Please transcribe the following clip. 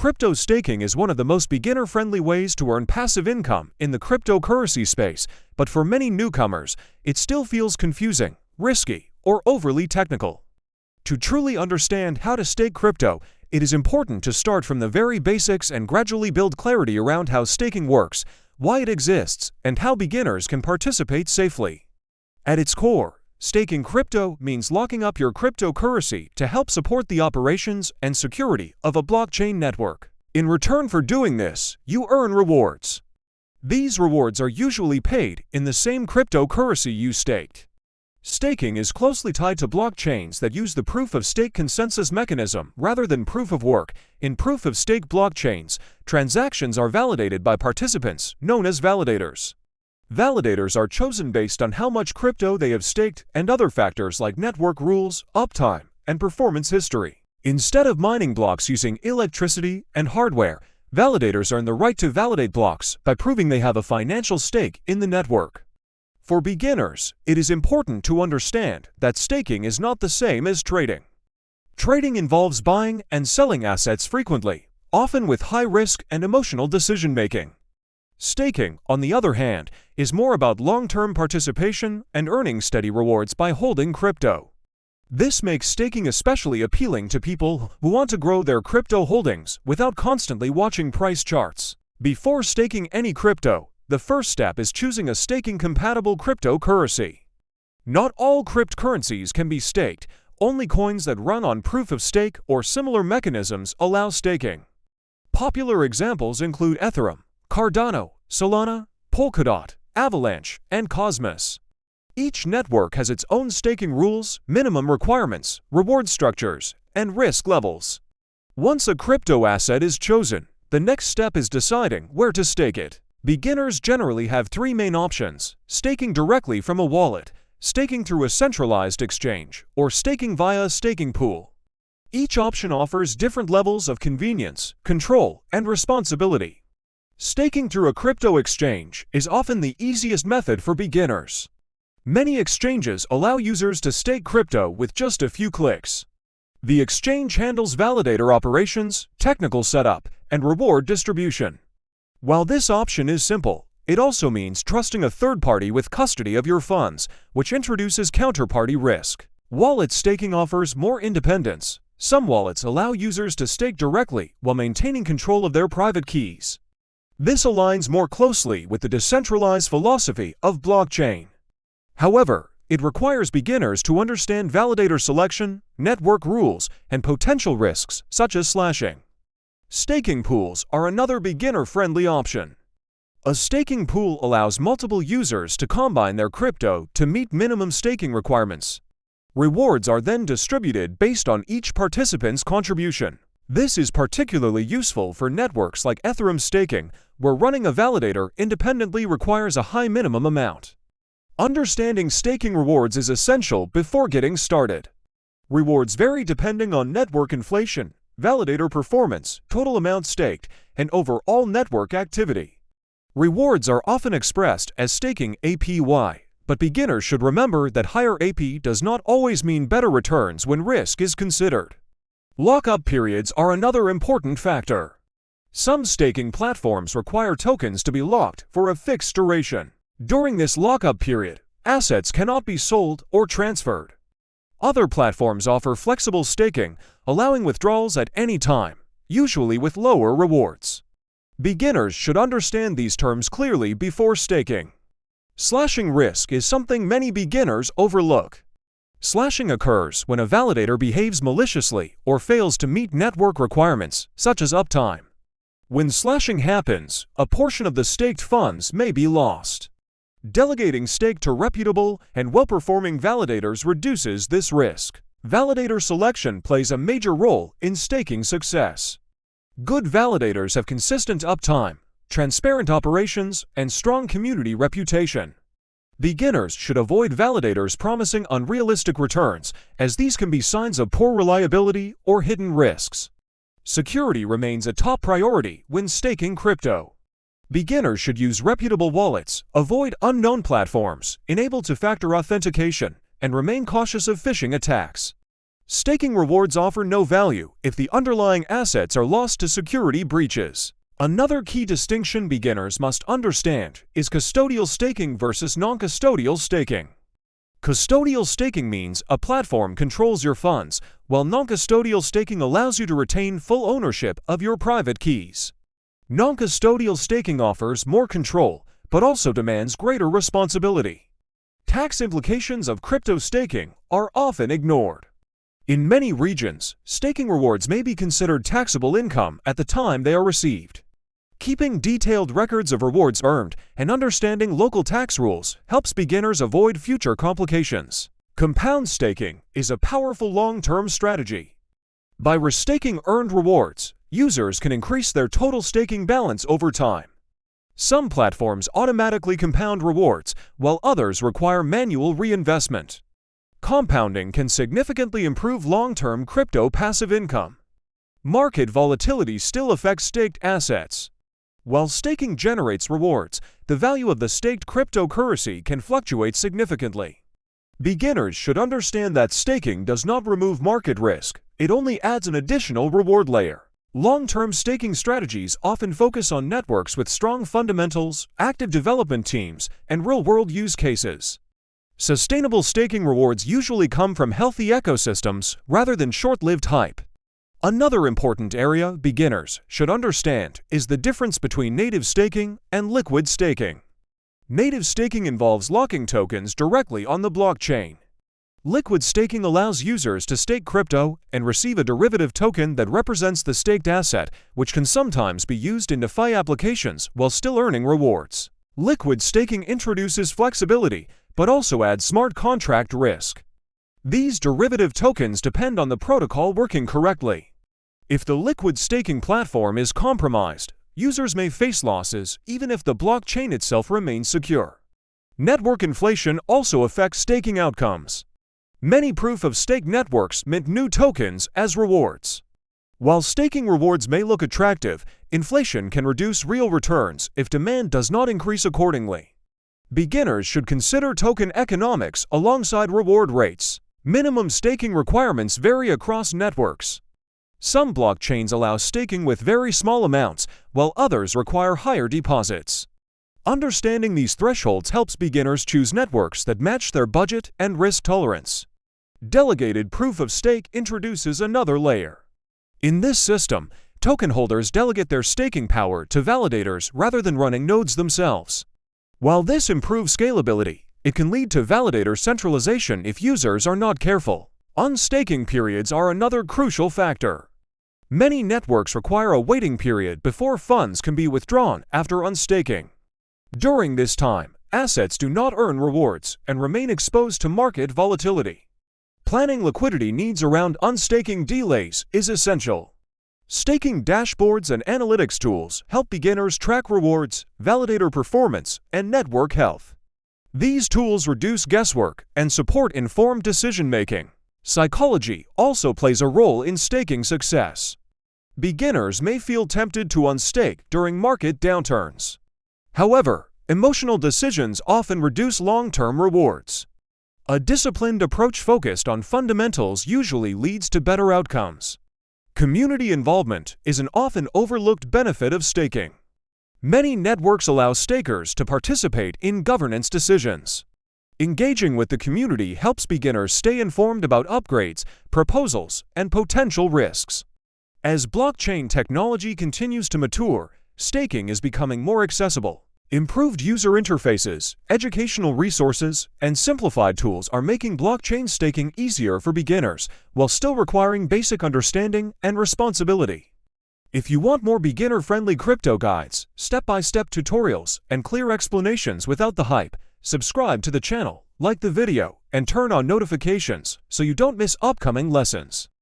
Crypto staking is one of the most beginner-friendly ways to earn passive income in the cryptocurrency space, but for many newcomers, it still feels confusing, risky, or overly technical. To truly understand how to stake crypto, it is important to start from the very basics and gradually build clarity around how staking works, why it exists, and how beginners can participate safely. At its core, staking crypto means locking up your cryptocurrency to help support the operations and security of a blockchain network. In return for doing this, you earn rewards. These rewards are usually paid in the same cryptocurrency you staked. Staking is closely tied to blockchains that use the proof-of-stake consensus mechanism rather than proof-of-work. In proof-of-stake blockchains, transactions are validated by participants, known as validators. Validators are chosen based on how much crypto they have staked and other factors like network rules, uptime, and performance history. Instead of mining blocks using electricity and hardware, validators earn the right to validate blocks by proving they have a financial stake in the network. For beginners, it is important to understand that staking is not the same as trading. Trading involves buying and selling assets frequently, often with high risk and emotional decision-making. Staking, on the other hand, is more about long-term participation and earning steady rewards by holding crypto. This makes staking especially appealing to people who want to grow their crypto holdings without constantly watching price charts. Before staking any crypto, the first step is choosing a staking-compatible cryptocurrency. Not all cryptocurrencies can be staked. Only coins that run on proof-of-stake or similar mechanisms allow staking. Popular examples include Ethereum, Cardano, Solana, Polkadot, Avalanche, and Cosmos. Each network has its own staking rules, minimum requirements, reward structures, and risk levels. Once a crypto asset is chosen, the next step is deciding where to stake it. Beginners generally have three main options: staking directly from a wallet, staking through a centralized exchange, or staking via a staking pool. Each option offers different levels of convenience, control, and responsibility. Staking through a crypto exchange is often the easiest method for beginners. Many exchanges allow users to stake crypto with just a few clicks. The exchange handles validator operations, technical setup, and reward distribution. While this option is simple, it also means trusting a third party with custody of your funds, which introduces counterparty risk. Wallet staking offers more independence. Some wallets allow users to stake directly while maintaining control of their private keys. This aligns more closely with the decentralized philosophy of blockchain. However, it requires beginners to understand validator selection, network rules, and potential risks such as slashing. Staking pools are another beginner-friendly option. A staking pool allows multiple users to combine their crypto to meet minimum staking requirements. Rewards are then distributed based on each participant's contribution. This is particularly useful for networks like Ethereum staking, where running a validator independently requires a high minimum amount. Understanding staking rewards is essential before getting started. Rewards vary depending on network inflation, validator performance, total amount staked, and overall network activity. Rewards are often expressed as staking APY, but beginners should remember that higher AP does not always mean better returns when risk is considered. Lockup periods are another important factor. Some staking platforms require tokens to be locked for a fixed duration. During this lockup period, assets cannot be sold or transferred. Other platforms offer flexible staking, allowing withdrawals at any time, usually with lower rewards. Beginners should understand these terms clearly before staking. Slashing risk is something many beginners overlook. Slashing occurs when a validator behaves maliciously or fails to meet network requirements, such as uptime. When slashing happens, a portion of the staked funds may be lost. Delegating stake to reputable and well-performing validators reduces this risk. Validator selection plays a major role in staking success. Good validators have consistent uptime, transparent operations, and strong community reputation. Beginners should avoid validators promising unrealistic returns, as these can be signs of poor reliability or hidden risks. Security remains a top priority when staking crypto. Beginners should use reputable wallets, avoid unknown platforms, enable two-factor authentication, and remain cautious of phishing attacks. Staking rewards offer no value if the underlying assets are lost to security breaches. Another key distinction beginners must understand is custodial staking versus non-custodial staking. Custodial staking means a platform controls your funds, while non-custodial staking allows you to retain full ownership of your private keys. Non-custodial staking offers more control, but also demands greater responsibility. Tax implications of crypto staking are often ignored. In many regions, staking rewards may be considered taxable income at the time they are received. Keeping detailed records of rewards earned and understanding local tax rules helps beginners avoid future complications. Compound staking is a powerful long-term strategy. By restaking earned rewards, users can increase their total staking balance over time. Some platforms automatically compound rewards, while others require manual reinvestment. Compounding can significantly improve long-term crypto passive income. Market volatility still affects staked assets. While staking generates rewards, the value of the staked cryptocurrency can fluctuate significantly. Beginners should understand that staking does not remove market risk, it only adds an additional reward layer. Long-term staking strategies often focus on networks with strong fundamentals, active development teams, and real-world use cases. Sustainable staking rewards usually come from healthy ecosystems rather than short-lived hype. Another important area beginners should understand is the difference between native staking and liquid staking. Native staking involves locking tokens directly on the blockchain. Liquid staking allows users to stake crypto and receive a derivative token that represents the staked asset, which can sometimes be used in DeFi applications while still earning rewards. Liquid staking introduces flexibility, but also adds smart contract risk. These derivative tokens depend on the protocol working correctly. If the liquid staking platform is compromised, users may face losses even if the blockchain itself remains secure. Network inflation also affects staking outcomes. Many proof-of-stake networks mint new tokens as rewards. While staking rewards may look attractive, inflation can reduce real returns if demand does not increase accordingly. Beginners should consider token economics alongside reward rates. Minimum staking requirements vary across networks. Some blockchains allow staking with very small amounts, while others require higher deposits. Understanding these thresholds helps beginners choose networks that match their budget and risk tolerance. Delegated proof of stake introduces another layer. In this system, token holders delegate their staking power to validators rather than running nodes themselves. While this improves scalability, it can lead to validator centralization if users are not careful. Unstaking periods are another crucial factor. Many networks require a waiting period before funds can be withdrawn after unstaking. During this time, assets do not earn rewards and remain exposed to market volatility. Planning liquidity needs around unstaking delays is essential. Staking dashboards and analytics tools help beginners track rewards, validator performance, and network health. These tools reduce guesswork and support informed decision-making. Psychology also plays a role in staking success. Beginners may feel tempted to unstake during market downturns. However, emotional decisions often reduce long-term rewards. A disciplined approach focused on fundamentals usually leads to better outcomes. Community involvement is an often overlooked benefit of staking. Many networks allow stakers to participate in governance decisions. Engaging with the community helps beginners stay informed about upgrades, proposals, and potential risks. As blockchain technology continues to mature, staking is becoming more accessible. Improved user interfaces, educational resources, and simplified tools are making blockchain staking easier for beginners, while still requiring basic understanding and responsibility. If you want more beginner-friendly crypto guides, step-by-step tutorials, and clear explanations without the hype, subscribe to the channel, like the video, and turn on notifications so you don't miss upcoming lessons.